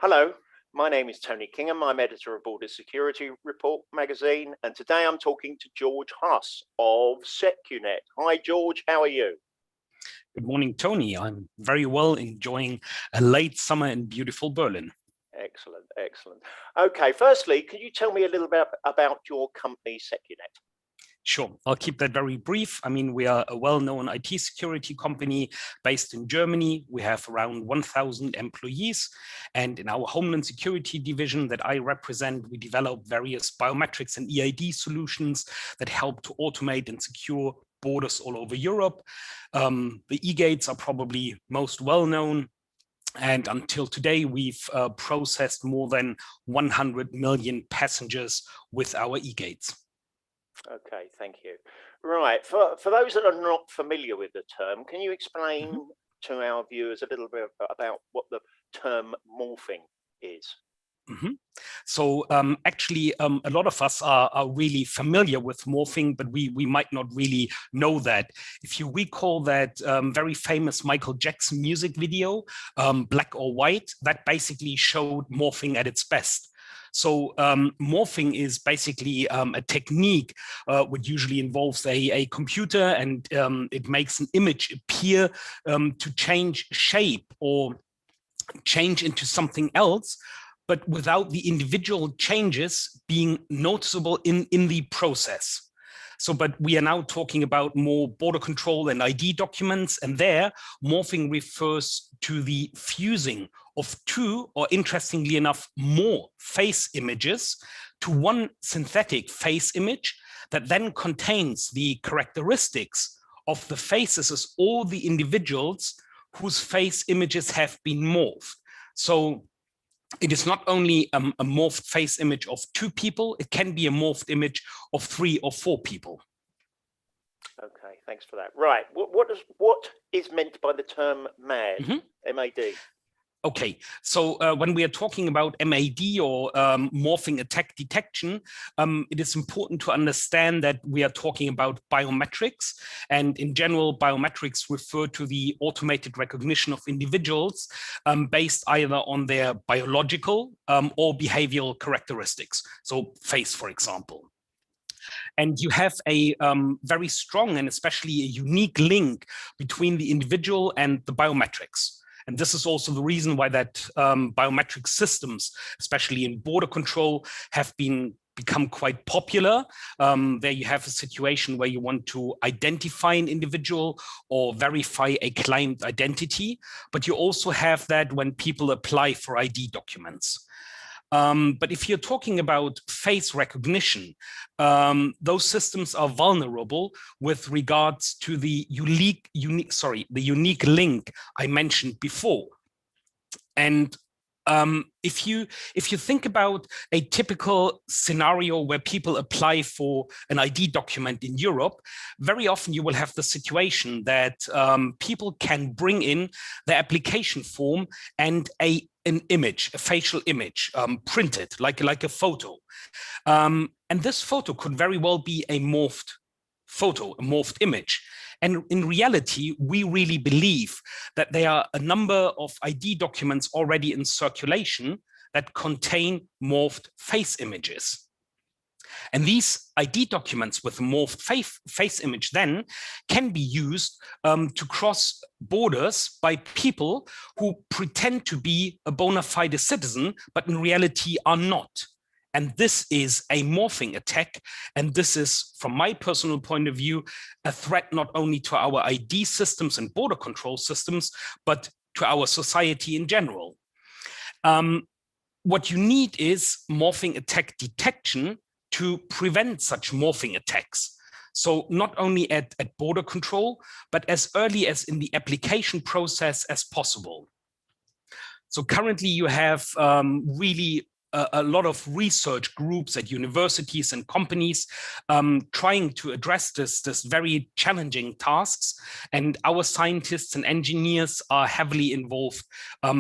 Hello, my name is Tony Kingham. I'm editor of Border Security Report magazine, and today I'm talking to Georg Hasse of secunet. Hi, George, how are you? Good morning, Tony. I'm very well, enjoying a late summer in beautiful Berlin. Excellent, excellent. Okay, firstly, can you tell me a little bit about your company, secunet? Sure, I'll keep that very brief. I mean, we are a well-known IT security company based in Germany. We have around 1,000 employees. And in our Homeland security division that I represent, we develop various biometrics and EID solutions that help to automate and secure borders all over Europe. The e-gates are probably most well-known. And until today, we've processed more than 100 million passengers with our e-gates. Okay, thank you. Right, for those that are not familiar with the term, can you explain to our viewers a little bit about what the term morphing is? So actually, a lot of us are really familiar with morphing, but we might not really know that. If you recall that very famous Michael Jackson music video, Black or White, that basically showed morphing at its best. So morphing is basically a technique which usually involves a computer, and it makes an image appear to change shape or change into something else, but without the individual changes being noticeable in the process. So, but we are now talking about more border control and ID documents, and there morphing refers to the fusing of two, or interestingly enough, more face images to one synthetic face image that then contains the characteristics of the faces as all the individuals whose face images have been morphed. So it is not only a morphed face image of two people, it can be a morphed image of 3 or 4 people. Okay, thanks for that. Right, what is meant by the term MAD, M-A-D? Okay, so when we are talking about MAD or morphing attack detection, it is important to understand that we are talking about biometrics. And in general, biometrics refer to the automated recognition of individuals based either on their biological or behavioral characteristics. So face, for example. And you have a very strong and especially a unique link between the individual and the biometrics. And this is also the reason why that biometric systems, especially in border control, have become quite popular. There you have a situation where you want to identify an individual or verify a claimed identity, but you also have that when people apply for ID documents. But if you're talking about face recognition, those systems are vulnerable with regards to the unique link I mentioned before. And if you think about a typical scenario where people apply for an ID document in Europe, very often you will have the situation that people can bring in their application form and an image, a facial image, printed like a photo. And this photo could very well be a morphed photo, a morphed image. And in reality, we really believe that there are a number of ID documents already in circulation that contain morphed face images. And these ID documents with morphed face image then can be used to cross borders by people who pretend to be a bona fide citizen, but in reality are not. And this is a morphing attack. And this is, from my personal point of view, a threat not only to our ID systems and border control systems, but to our society in general. What you need is morphing attack detection to prevent such morphing attacks. So not only at border control, but as early as in the application process as possible. So currently you have really a lot of research groups at universities and companies trying to address this very challenging tasks. And our scientists and engineers are heavily involved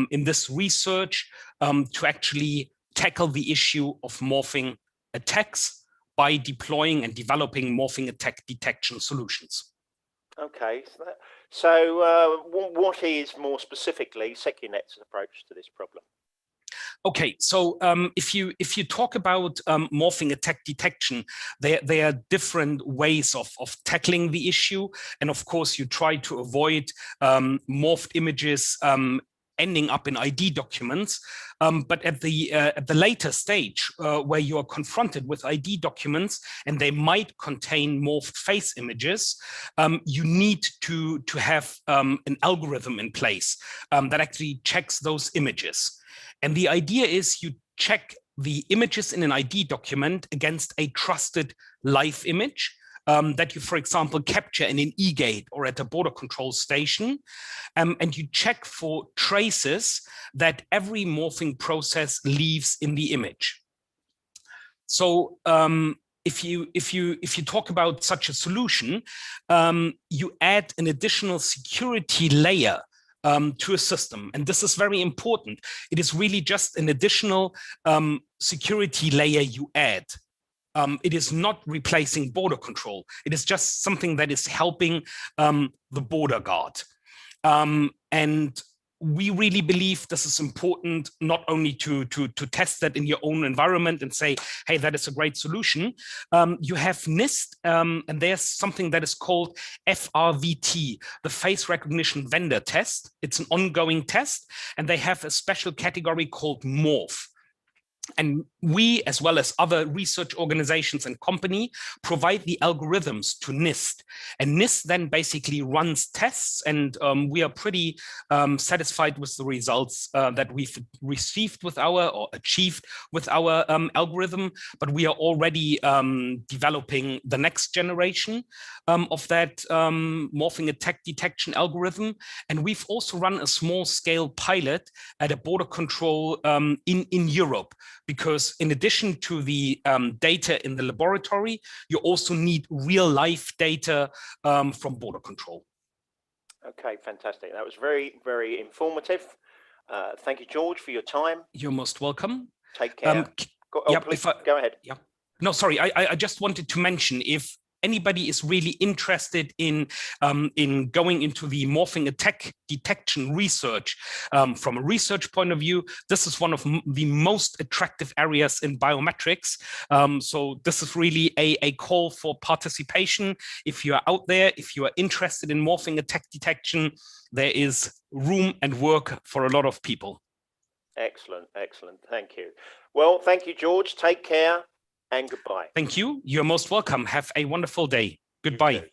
in this research to actually tackle the issue of morphing attacks by deploying and developing morphing attack detection solutions. Okay, so what is more specifically secunet's approach to this problem? Okay, so if you talk about morphing attack detection, there are different ways of tackling the issue, and of course you try to avoid morphed images ending up in ID documents. But at the later stage, where you are confronted with ID documents and they might contain morphed face images, you need to have an algorithm in place that actually checks those images. And the idea is you check the images in an ID document against a trusted live image that you, for example, capture in an e-gate or at a border control station. And you check for traces that every morphing process leaves in the image. So if you talk about such a solution, you add an additional security layer to a system. And this is very important. It is really just an additional security layer you add. It is not replacing border control. It is just something that is helping the border guard. And we really believe this is important, not only to test that in your own environment and say, hey, that is a great solution. You have NIST, and there's something that is called FRVT, the Face Recognition Vendor Test. It's an ongoing test, and they have a special category called Morph. And we, as well as other research organizations and company, provide the algorithms to NIST. And NIST then basically runs tests, and we are pretty satisfied with the results that we've received with our, or achieved with our algorithm. But we are already developing the next generation of that morphing attack detection algorithm. And we've also run a small scale pilot at a border control in Europe, because in addition to the data in the laboratory, you also need real life data from border control. Okay, fantastic. That was very, very informative. Thank you, George, for your time. You're most welcome. Take care. Go ahead. Yeah. No, sorry, I just wanted to mention, if anybody is really interested in going into the morphing attack detection research from a research point of view, this is one of the most attractive areas in biometrics. So this is really a call for participation. If you are out there, if you are interested in morphing attack detection, there is room and work for a lot of people. Excellent, excellent. Thank you. Well, thank you, George. Take care. And goodbye. Thank you. You're most welcome. Have a wonderful day. Goodbye.